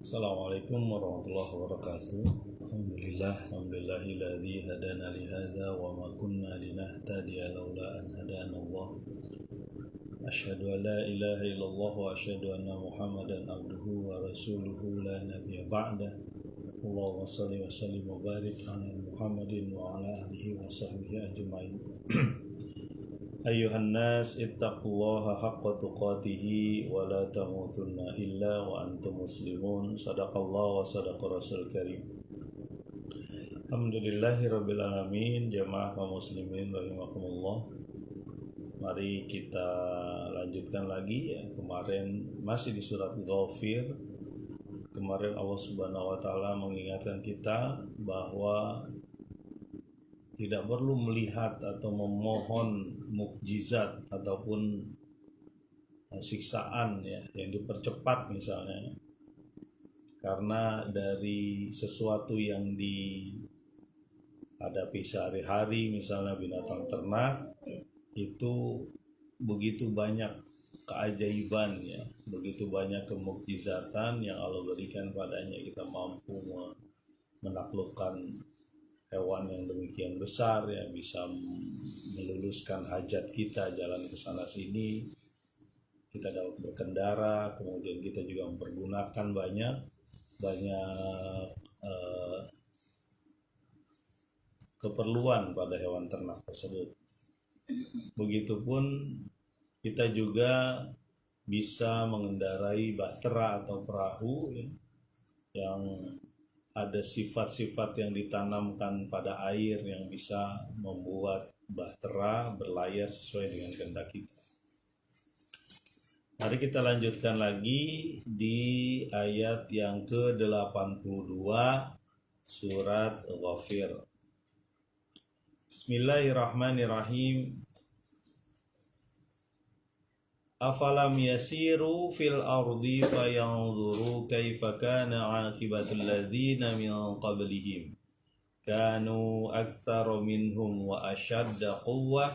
Assalamualaikum warahmatullahi wabarakatuh. Alhamdulillahilladzi hadana li hadza wa ma kunna linahtadiya laula an hadana Allah. Asyhadu an la ilaha illallah wa asyhadu anna Muhammadan abduhu wa rasuluhu la nabiyya ba'da. Allahumma shalli wa sallim wa barik ala Muhammadin wa ala alihi wa sahbihi ajmain. Ayuhan nas ittaqullaha haqqa tuqatihi wa la tamutunna illa wa antum muslimun. Sadaqallahu wa sadaqa rasul karim. Alhamdulillahi rabbil alamin. Jamaah kaum muslimin rahimakumullah. Mari kita lanjutkan lagi ya. Kemarin masih di surat Ghafir. Kemarin Allah Subhanahu wa taala mengingatkan kita bahwa tidak perlu melihat atau memohon mukjizat ataupun siksaan ya yang dipercepat misalnya, karena dari sesuatu yang dihadapi sehari-hari, misalnya binatang ternak, itu begitu banyak keajaiban ya, begitu banyak kemukjizatan yang Allah berikan padanya. Kita mampu menaklukkan hewan yang demikian besar ya, bisa meluluskan hajat kita, jalan ke sana sini, kita dapat berkendara, kemudian kita juga mempergunakan banyak keperluan pada hewan ternak tersebut. Begitupun kita juga bisa mengendarai bahtera atau perahu ya, yang ada sifat-sifat yang ditanamkan pada air yang bisa membuat bahtera berlayar sesuai dengan kehendak kita. Mari kita lanjutkan lagi di ayat yang ke-82 surat Ghafir. Bismillahirrahmanirrahim. Afalam yasiru fil ardi fayanzuru kaifa kana aqibatul ladzina min qablihim kanu aktsara minhum wa ashadda quwwah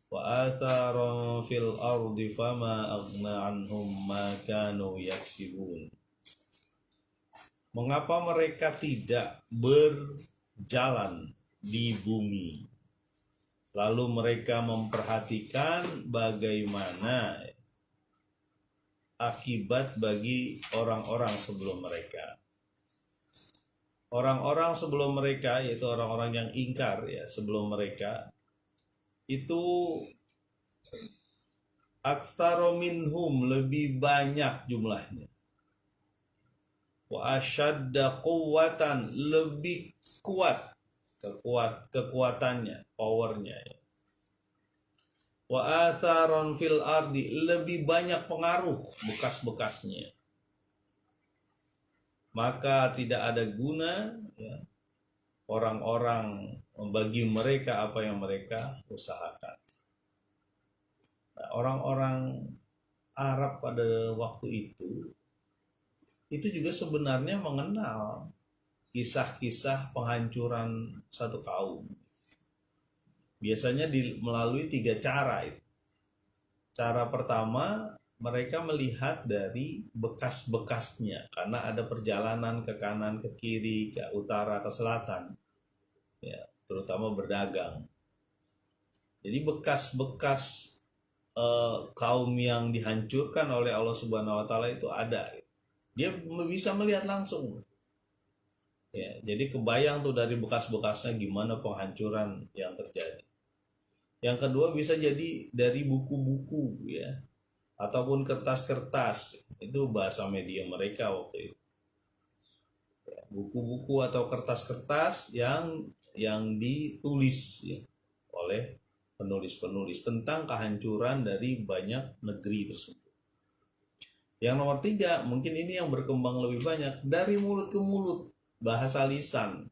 wa atharan fil ardi fama aghna anhum ma kanu yaksibun. Mengapa mereka tidak berjalan di bumi lalu mereka memperhatikan bagaimana akibat bagi orang-orang sebelum mereka. Orang-orang sebelum mereka, yaitu orang-orang yang ingkar ya, sebelum mereka itu aktsara minhum, lebih banyak jumlahnya. Wa asyadda quwwatan, lebih kuat kekuatannya, powernya ya. Wa atharon fil ardi, lebih banyak pengaruh bekas-bekasnya. Maka tidak ada guna ya, orang-orang bagi mereka apa yang mereka usahakan. Nah, orang-orang Arab pada waktu itu juga sebenarnya mengenal kisah-kisah penghancuran satu kaum. Biasanya melalui 3 cara itu. Cara pertama, mereka melihat dari bekas-bekasnya, karena ada perjalanan ke kanan, ke kiri, ke utara, ke selatan, ya, terutama berdagang. Jadi bekas-bekas kaum yang dihancurkan oleh Allah Subhanahu Wa Taala itu ada. Dia bisa melihat langsung. Ya, jadi kebayang tuh dari bekas-bekasnya gimana penghancuran yang terjadi. Yang kedua bisa jadi dari buku-buku ya, ataupun kertas-kertas, itu bahasa media mereka waktu itu. Ya, buku-buku atau kertas-kertas yang ditulis ya, oleh penulis-penulis tentang kehancuran dari banyak negeri tersebut. Yang nomor 3, mungkin ini yang berkembang lebih banyak, dari mulut ke mulut, bahasa lisan.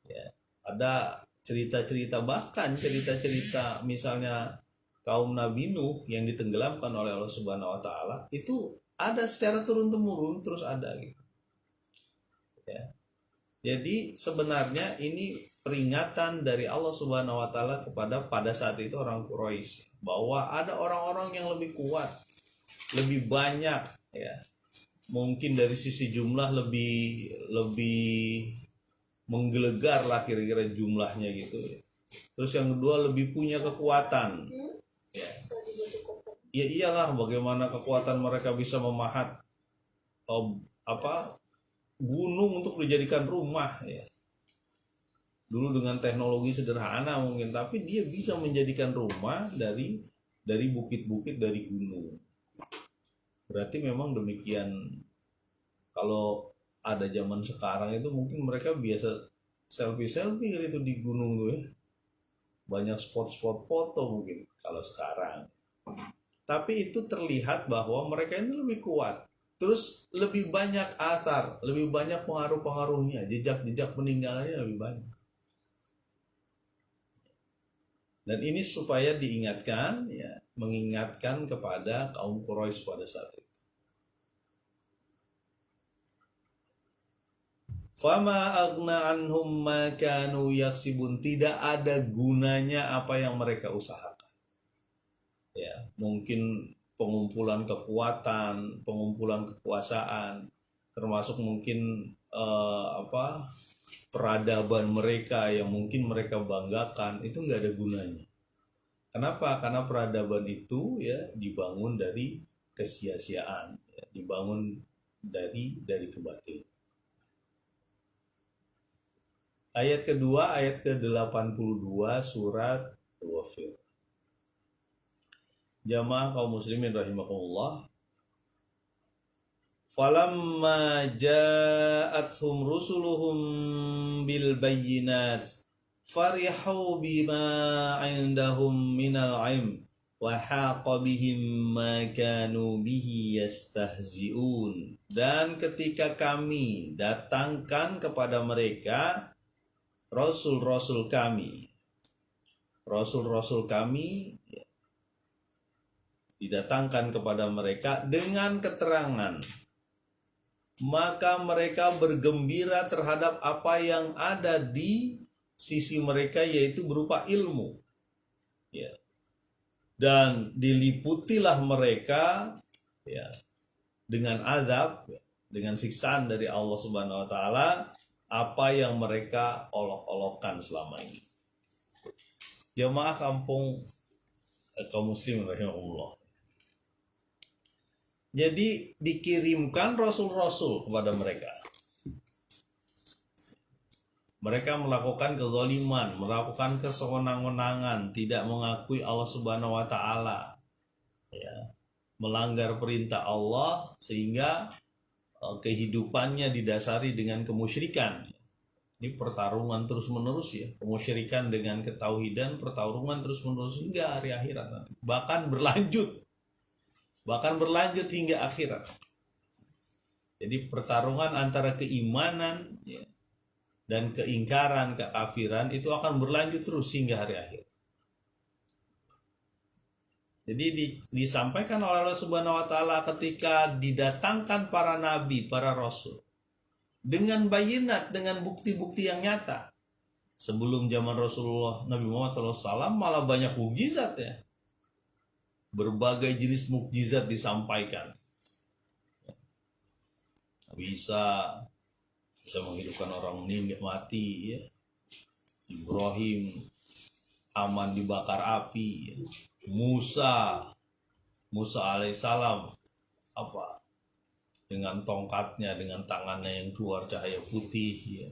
Ya, ada cerita-cerita, bahkan cerita-cerita misalnya kaum Nabi Nuh yang ditenggelamkan oleh Allah Subhanahu Wa Taala, itu ada secara turun-temurun terus ada gitu. Ya. Jadi sebenarnya ini peringatan dari Allah Subhanahu Wa Taala kepada pada saat itu orang Quraisy, bahwa ada orang-orang yang lebih kuat, lebih banyak ya, mungkin dari sisi jumlah lebih menggelegar lah kira-kira jumlahnya gitu ya. Terus yang kedua lebih punya kekuatan. Ya. Ya iyalah, bagaimana kekuatan mereka bisa memahat gunung untuk dijadikan rumah ya. Dulu dengan teknologi sederhana mungkin, tapi dia bisa menjadikan rumah dari bukit-bukit, dari gunung. Berarti memang demikian. Kalau ada zaman sekarang itu mungkin mereka biasa selfie gitu di gunung tuh ya. Banyak spot-spot foto mungkin kalau sekarang. Tapi itu terlihat bahwa mereka ini lebih kuat. Terus lebih banyak athar, lebih banyak pengaruh-pengaruhnya, jejak-jejak peninggalannya lebih banyak. Dan ini supaya diingatkan, ya, mengingatkan kepada kaum Quraisy pada saat itu. Fama aghna anhum ma kanu yaksibun, tidak ada gunanya apa yang mereka usahakan. Ya, mungkin pengumpulan kekuatan, pengumpulan kekuasaan, termasuk mungkin peradaban mereka yang mungkin mereka banggakan, itu nggak ada gunanya. Kenapa? Karena peradaban itu ya dibangun dari kesia-siaan, ya, dibangun dari kebatilan. Ayat kedua, ayat ke-82 surat Al-Ghafir. Jamaah kaum muslimin rahimakumullah. Falamma ja'athum rusuluhum bil bayyinat farihu bima 'indahum minal 'ilm wa haqa bihim ma kanu bihi yastahzi'un. Dan ketika kami datangkan kepada mereka rasul-rasul kami ya, didatangkan kepada mereka dengan keterangan, maka mereka bergembira terhadap apa yang ada di sisi mereka, yaitu berupa ilmu ya. Dan diliputilah mereka ya dengan azab, ya, dengan siksaan dari Allah Subhanahu wa taala apa yang mereka olok-olokkan selama ini. Jamaah kaum muslim rahimahullah. Jadi dikirimkan rasul-rasul kepada mereka. Mereka melakukan kezaliman, melakukan kesewenang-wenangan, tidak mengakui Allah Subhanahu wa taala. Ya, melanggar perintah Allah sehingga kehidupannya didasari dengan kemusyrikan. Ini pertarungan terus-menerus ya, kemusyrikan dengan ketauhidan, pertarungan terus-menerus hingga hari akhirat nanti. Bahkan berlanjut hingga akhirat. Jadi pertarungan antara keimanan ya, dan keingkaran, kekafiran itu akan berlanjut terus hingga hari akhir. Jadi disampaikan oleh Allah Subhanahu wa taala ketika didatangkan para nabi, para rasul dengan bayinat, dengan bukti-bukti yang nyata. Sebelum zaman Rasulullah Nabi Muhammad SAW malah banyak mukjizat ya. Berbagai jenis mukjizat disampaikan. Bisa menghidupkan orang meninggal mati ya. Ibrahim aman dibakar api ya. Musa alaihissalam dengan tongkatnya, dengan tangannya yang keluar cahaya putih ya.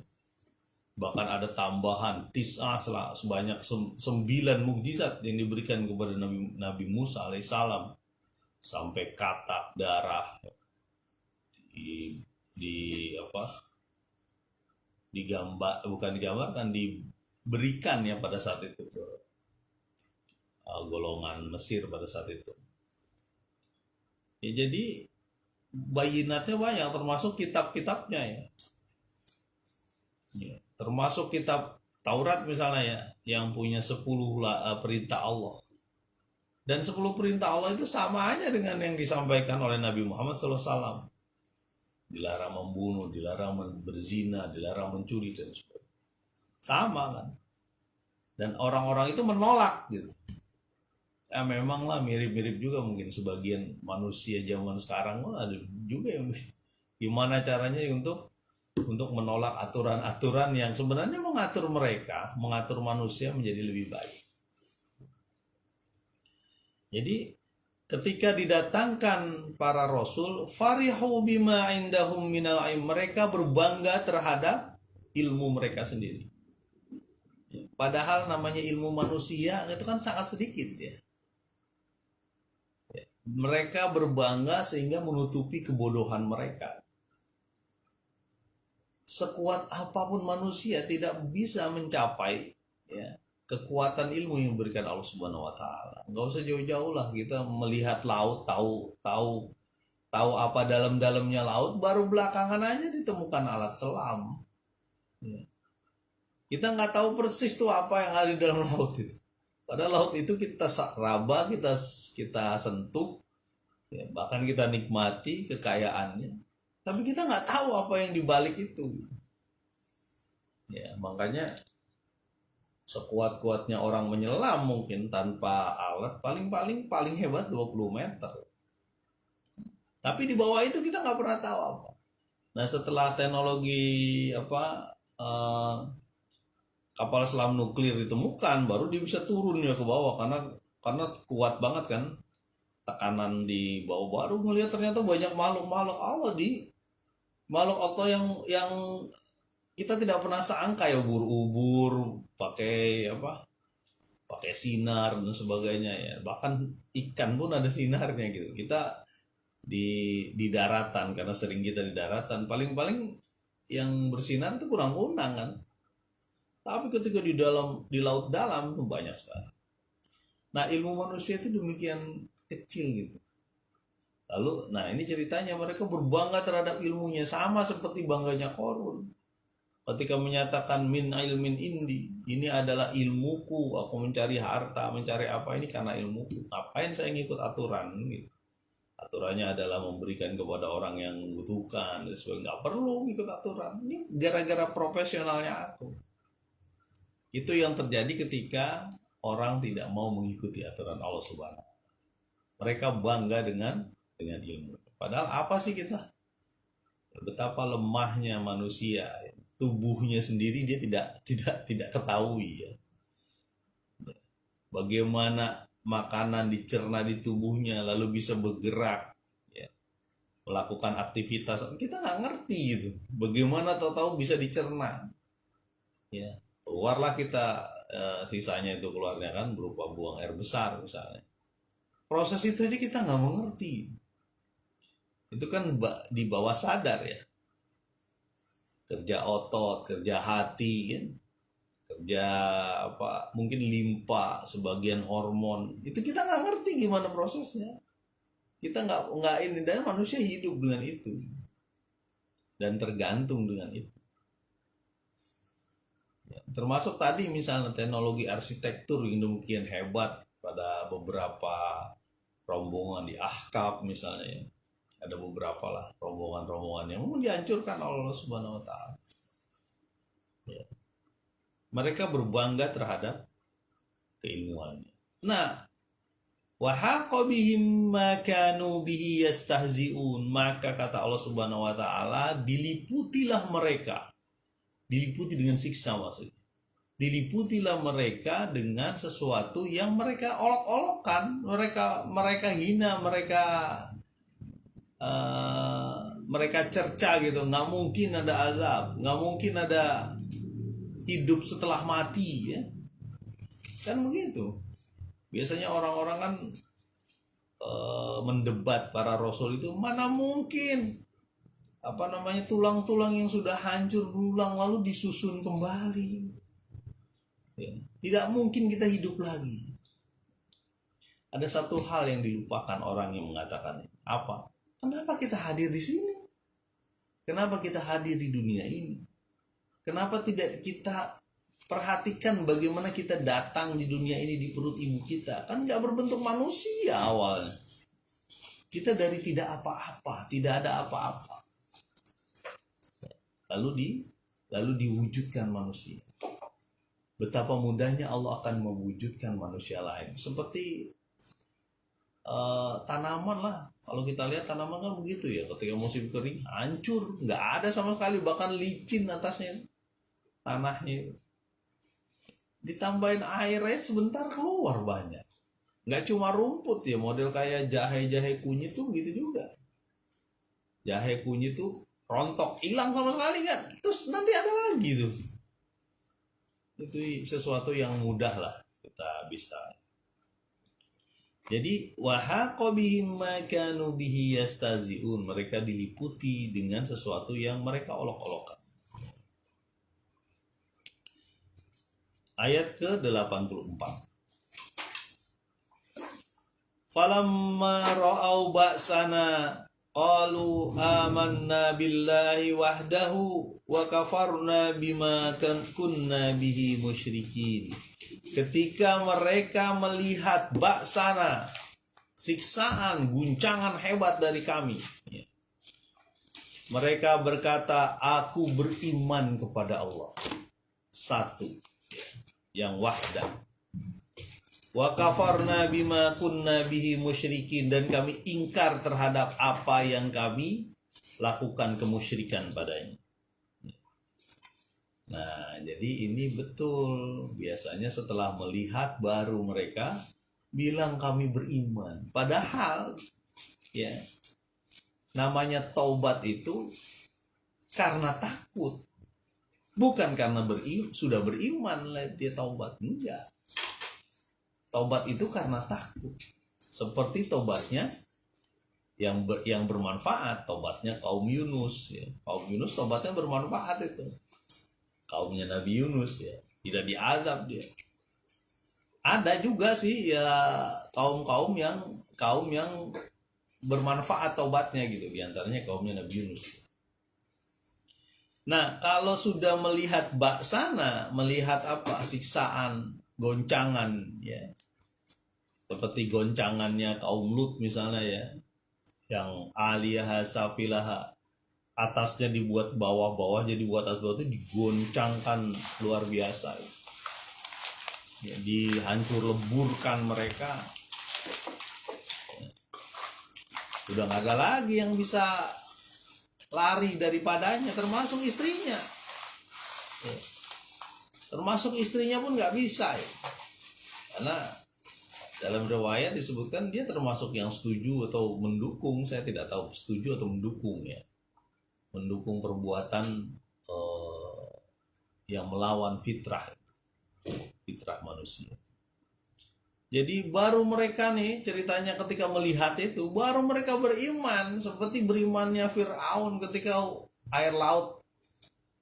Bahkan ada tambahan sebanyak 9 mukjizat yang diberikan kepada Nabi Musa alaihissalam, sampai katak darah diberikan ya pada saat itu ke golongan Mesir pada saat itu. Ya, jadi bayinatnya banyak, termasuk kitab-kitabnya ya. Ya, termasuk kitab Taurat misalnya ya, yang punya 10 perintah Allah. Dan 10 perintah Allah itu sama aja dengan yang disampaikan oleh Nabi Muhammad SAW. Dilarang membunuh, dilarang berzina, dilarang mencuri dan sebagainya. Sama kan. Dan orang-orang itu menolak gitu. Ya memang lah mirip-mirip juga mungkin sebagian manusia zaman sekarang ada juga yang Gimana caranya untuk menolak aturan-aturan yang sebenarnya mengatur manusia menjadi lebih baik. Jadi ketika didatangkan para rasul, farihu bima indahum minal ilm, mereka berbangga terhadap ilmu mereka sendiri. Padahal namanya ilmu manusia itu kan sangat sedikit ya. Mereka berbangga sehingga menutupi kebodohan mereka. Sekuat apapun manusia tidak bisa mencapai ya, kekuatan ilmu yang diberikan Allah Subhanahu wa taala. Enggak usah jauh-jauh lah kita melihat laut, tahu apa dalam-dalamnya laut, baru belakangan aja ditemukan alat selam. Ya. Kita nggak tahu persis tuh apa yang ada di dalam laut itu. Padahal laut itu kita raba, kita sentuh, ya, bahkan kita nikmati kekayaannya. Tapi kita nggak tahu apa yang dibalik itu. Ya, makanya sekuat-kuatnya orang menyelam mungkin tanpa alat paling hebat 20 meter. Tapi di bawah itu kita nggak pernah tahu apa. Nah setelah teknologi kapal selam nuklir ditemukan, baru dia bisa turun ya ke bawah karena kuat banget kan tekanan di bawah. Baru ngelihat ternyata banyak makhluk Allah makhluk Allah yang kita tidak pernah sangka ya, ubur-ubur pakai sinar dan sebagainya ya. Bahkan ikan pun ada sinarnya gitu. Kita di daratan, karena sering kita di daratan, paling yang bersinar itu kurang-kurang kan. Tapi ketika di laut dalam itu banyak sekali. Nah ilmu manusia itu demikian kecil gitu. Lalu, nah ini ceritanya mereka berbangga terhadap ilmunya, sama seperti bangganya Qarun. Ketika menyatakan min ilmin indi, ini adalah ilmuku, aku mencari harta, mencari apa ini karena ilmuku. Ngapain saya ngikut aturan gitu. Aturannya adalah memberikan kepada orang yang membutuhkan dan sebagainya. Nggak perlu ngikut aturan. Ini gara-gara profesionalnya aku. Itu yang terjadi ketika orang tidak mau mengikuti aturan Allah Subhanahu. Mereka bangga dengan ilmu. Padahal apa sih kita? Betapa lemahnya manusia, tubuhnya sendiri dia tidak ketahui ya. Bagaimana makanan dicerna di tubuhnya lalu bisa bergerak ya, melakukan aktivitas, kita nggak ngerti gitu. Bagaimana tahu-tahu bisa dicerna ya. Keluarlah kita sisanya itu keluarnya kan berupa buang air besar misalnya. Proses itu aja kita nggak mengerti. Itu kan di bawah sadar ya. Kerja otot, kerja hati kan. Kerja mungkin limpa, sebagian hormon. Itu kita nggak ngerti gimana prosesnya. Kita nggak ini, dan manusia hidup dengan itu. Dan tergantung dengan itu. Ya, termasuk tadi misalnya teknologi arsitektur yang demikian hebat pada beberapa rombongan di Ahqaf misalnya ya. Ada beberapa lah rombongan-rombongan yang mau dihancurkan oleh Allah Subhanahu wa taala. Ya. Mereka berbangga terhadap keilmuannya. Nah, wa haqa bihim ma kanu bihi yastahzi'un, maka kata Allah Subhanahu wa taala, diliputilah mereka. Diliputi dengan siksa maksudnya. Diliputilah mereka dengan sesuatu yang mereka olok-olokkan, mereka hina, mereka cerca gitu. Nggak mungkin ada azab, nggak mungkin ada hidup setelah mati ya. Kan begitu. Biasanya orang-orang kan mendebat para rasul itu, mana mungkin tulang-tulang yang sudah hancur berulang lalu disusun kembali ya. Tidak mungkin kita hidup lagi. Ada satu hal yang dilupakan orang yang mengatakan apa? Kenapa kita hadir di sini? Kenapa kita hadir di dunia ini? Kenapa tidak kita perhatikan bagaimana kita datang di dunia ini di perut ibu kita? Kan gak berbentuk manusia awalnya. Kita dari tidak apa-apa, tidak ada apa-apa. Lalu diwujudkan manusia. Betapa mudahnya Allah akan mewujudkan manusia lain. Seperti tanaman lah. Kalau kita lihat tanaman kan begitu ya, ketika musim kering hancur, nggak ada sama sekali, bahkan licin atasnya tanahnya. Ditambahin airnya sebentar keluar banyak. Nggak cuma rumput ya, model kayak jahe kunyit tuh gitu juga. Jahe kunyit tuh rontok, hilang sama sekali kan, terus nanti ada lagi tuh. Itu sesuatu yang mudah lah kita bisa. Jadi wahaqa bihim ma kanu bihi yastaziun, mereka diliputi dengan sesuatu yang mereka olok-olokkan. Ayat ke-84. Falamma ra'au ba'sana qalu amanna billahi wahdahu wa kafarna bima kunna bihi musyrikin. Ketika mereka melihat ba'sana, siksaan, guncangan hebat dari kami, mereka berkata, aku beriman kepada Allah satu, yang wahdah. Wa kafarna bima kunna bihi musyrikin, dan kami ingkar terhadap apa yang kami lakukan kemusyrikan padanya. Nah, jadi ini betul. Biasanya setelah melihat baru mereka bilang kami beriman. Padahal ya, namanya taubat itu karena takut. Bukan karena sudah beriman dia taubat, enggak. Taubat itu karena takut. Seperti taubatnya yang bermanfaat, taubatnya kaum Yunus ya. Kaum Yunus taubatnya bermanfaat itu. Kaumnya Nabi Yunus ya, tidak diazab dia. Ada juga sih ya kaum yang bermanfaat taubatnya gitu, diantaranya kaumnya Nabi Yunus. Nah, kalau sudah melihat baksana, melihat apa, siksaan, goncangan ya, seperti goncangannya kaum Lut misalnya ya, yang aliyaha safilaha, atasnya dibuat bawah-bawahnya dibuat atas bawah itu digoncangkan luar biasa ya, dihancur leburkan mereka ya. Udah nggak ada lagi yang bisa lari daripadanya, termasuk istrinya ya. Termasuk istrinya pun nggak bisa ya. Karena dalam riwayat disebutkan dia termasuk yang setuju atau mendukung, saya tidak tahu setuju atau mendukung ya, mendukung perbuatan yang melawan fitrah manusia. Jadi baru mereka nih ceritanya ketika melihat itu, baru mereka beriman, seperti berimannya Fir'aun ketika air laut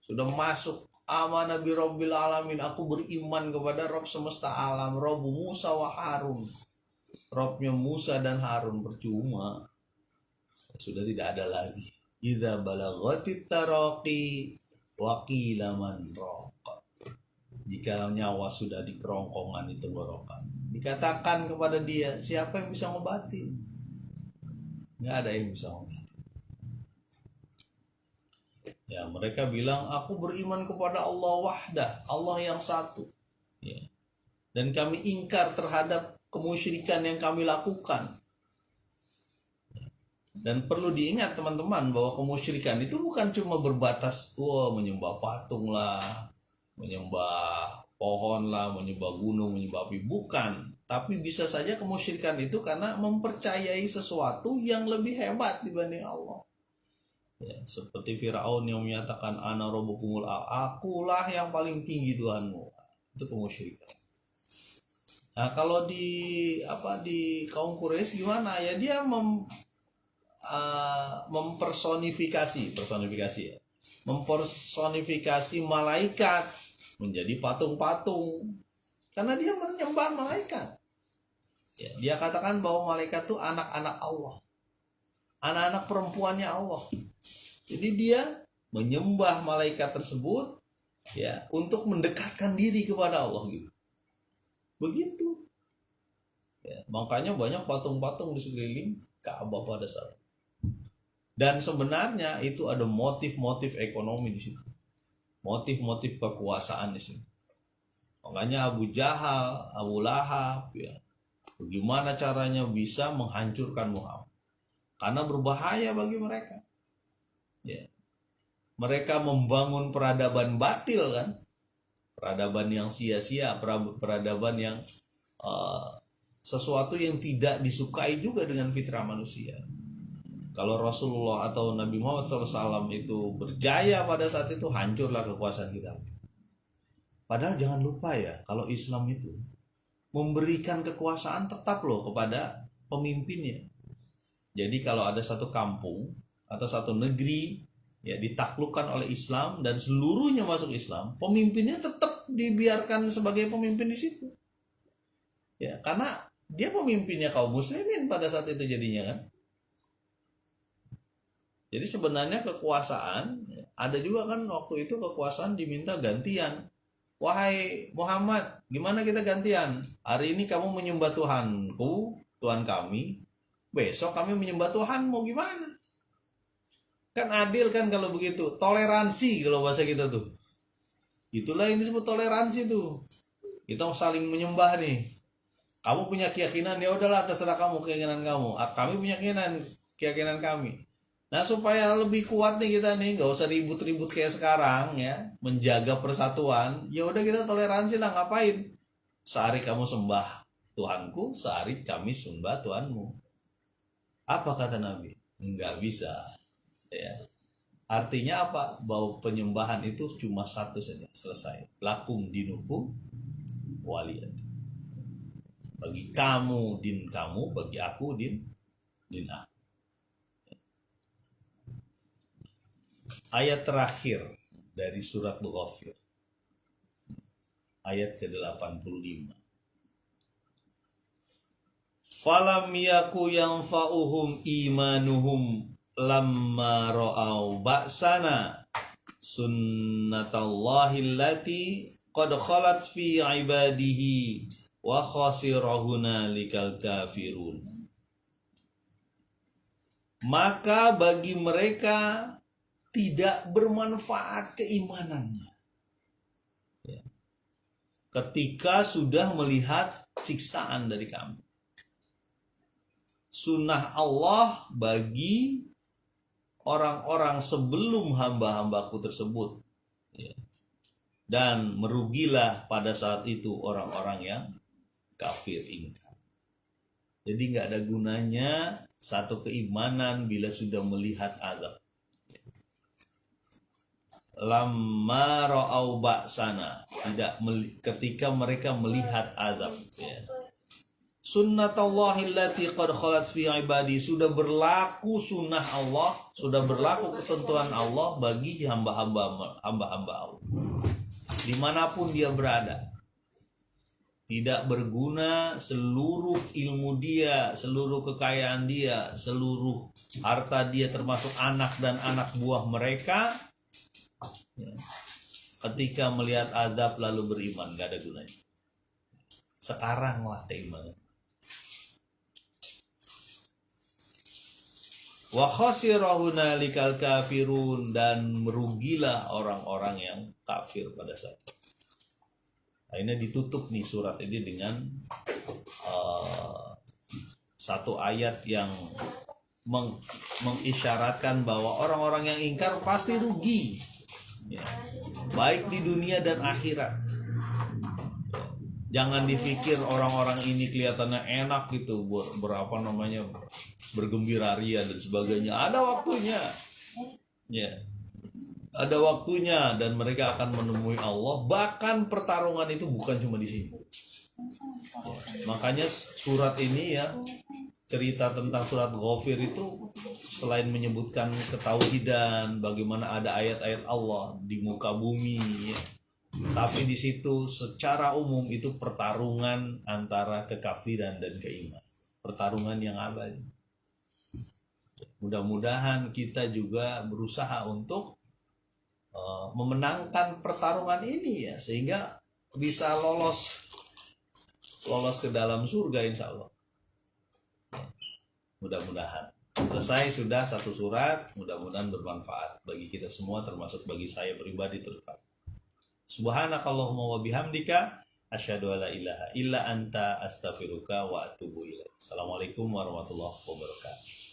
sudah masuk. Amana bi rabbil alamin, aku beriman kepada Rabb semesta alam, Rabb Musa wa Harun, Rabbnya Musa dan Harun. Percuma, sudah tidak ada lagi. Idza balaghatit taraqi wa qila man raqa. Jika nyawa sudah di kerongkongan, di tenggorokan, dikatakan kepada dia, siapa yang bisa ngobatin? Nggak ada yang bisa ngobatin. Ya, mereka bilang, aku beriman kepada Allah wahdah, Allah yang satu ya. Dan kami ingkar terhadap kemusyrikan yang kami lakukan. Dan perlu diingat teman-teman bahwa kemusyrikan itu bukan cuma berbatas menyembah patung lah, menyembah pohon lah, menyembah gunung, menyembah api, bukan. Tapi bisa saja kemusyrikan itu karena mempercayai sesuatu yang lebih hebat dibanding Allah ya, seperti Firaun yang menyatakan ana rabbukumul a'la, akulah yang paling tinggi Tuhanmu. Itu kemusyrikan. Nah, kalau di kaum Quraisy gimana ya, dia mempersonifikasi ya, mempersonifikasi malaikat menjadi patung-patung karena dia menyembah malaikat ya. Dia katakan bahwa malaikat itu anak-anak Allah, anak-anak perempuannya Allah. Jadi dia menyembah malaikat tersebut ya untuk mendekatkan diri kepada Allah gitu. Begitu ya, makanya banyak patung-patung di sekeliling Ka'bah pada saat itu. Dan sebenarnya itu ada motif-motif ekonomi di situ, motif-motif kekuasaan di situ. Makanya Abu Jahal, Abu Lahab ya, Bagaimana caranya bisa menghancurkan Muhammad? Karena berbahaya bagi mereka. Ya. Mereka membangun peradaban batil kan, peradaban yang sia-sia, peradaban yang sesuatu yang tidak disukai juga dengan fitrah manusia. Kalau Rasulullah atau Nabi Muhammad SAW itu berjaya pada saat itu, hancurlah kekuasaan kita. Padahal jangan lupa ya, kalau Islam itu memberikan kekuasaan tetap loh kepada pemimpinnya. Jadi kalau ada satu kampung atau satu negeri ya ditaklukkan oleh Islam dan seluruhnya masuk Islam, pemimpinnya tetap dibiarkan sebagai pemimpin di situ. Ya, karena dia pemimpinnya kaum muslimin pada saat itu jadinya kan. Jadi sebenarnya kekuasaan ada juga kan, waktu itu kekuasaan diminta gantian. Wahai Muhammad, gimana kita gantian? Hari ini kamu menyembah Tuhanku, Tuhan kami. Besok kami menyembah Tuhanmu, gimana? Kan adil kan kalau begitu. Toleransi kalau bahasa kita tuh. Itulah yang disebut toleransi tuh. Kita saling menyembah nih. Kamu punya keyakinan, ya udahlah terserah kamu keyakinan kamu. Kami punya keyakinan kami. Nah supaya lebih kuat nih kita nih, gak usah ribut-ribut kayak sekarang ya, menjaga persatuan. Ya udah kita toleransi lah, ngapain? Sehari kamu sembah Tuhanku, sehari kami sembah Tuhanmu. Apa kata Nabi? Enggak bisa. Ya. Artinya apa? Bahwa penyembahan itu cuma satu saja, selesai. Lakum dinukum waliyad. Bagi kamu din kamu, bagi aku din aku. Ayat terakhir dari surat Ghafir, ayat ke-85. Falam yaku yanfa'uhum imanuhum lamma ra'au ba'sana sunnatallahi allati qad khalat fi ibadihi wa khasira hunalikal kafirun. Maka bagi mereka tidak bermanfaat keimanannya ketika sudah melihat siksaan dari kami. Sunnah Allah bagi orang-orang sebelum hamba-hambaku tersebut. Dan merugilah pada saat itu orang-orang yang kafir ingkar. Jadi gak ada gunanya satu keimanan bila sudah melihat azab. Lamma ra'au ba'sana, tidak ketika mereka melihat azab ya. Sunnatullahi allati qad khalat fi ibadi, sudah berlaku sunnah Allah, sudah berlaku ketentuan Allah bagi hamba-hamba Allah dimanapun dia berada. Tidak berguna seluruh ilmu dia, seluruh kekayaan dia, seluruh harta dia, termasuk anak dan anak buah mereka. Ketika melihat azab lalu beriman, gak ada gunanya. Sekarang lah keimanan. Wa khasira hunalikal kafirun, dan merugilah orang-orang yang kafir pada saat itu. Akhirnya ditutup nih surat ini dengan satu ayat yang mengisyaratkan bahwa orang-orang yang ingkar pasti rugi. Ya, baik di dunia dan akhirat. Jangan dipikir orang-orang ini kelihatannya enak gitu, bergembira ria dan sebagainya. Ada waktunya. Ya. Ada waktunya dan mereka akan menemui Allah. Bahkan pertarungan itu bukan cuma di sini. Ya. Makanya surat ini ya, cerita tentang surat Ghafir itu selain menyebutkan ketauhidan, bagaimana ada ayat-ayat Allah di muka bumi ya, tapi di situ secara umum itu pertarungan antara kekafiran dan keimanan, pertarungan yang abadi. Mudah-mudahan kita juga berusaha untuk memenangkan pertarungan ini ya, sehingga bisa lolos ke dalam surga insya Allah. Mudah-mudahan. Selesai sudah satu surat, mudah-mudahan bermanfaat bagi kita semua, termasuk bagi saya pribadi terutama. Subhanakallahumma wa bihamdika Asyhadu alla ilaha illa anta astaghfiruka wa atubu ilaik. Assalamualaikum warahmatullahi wabarakatuh.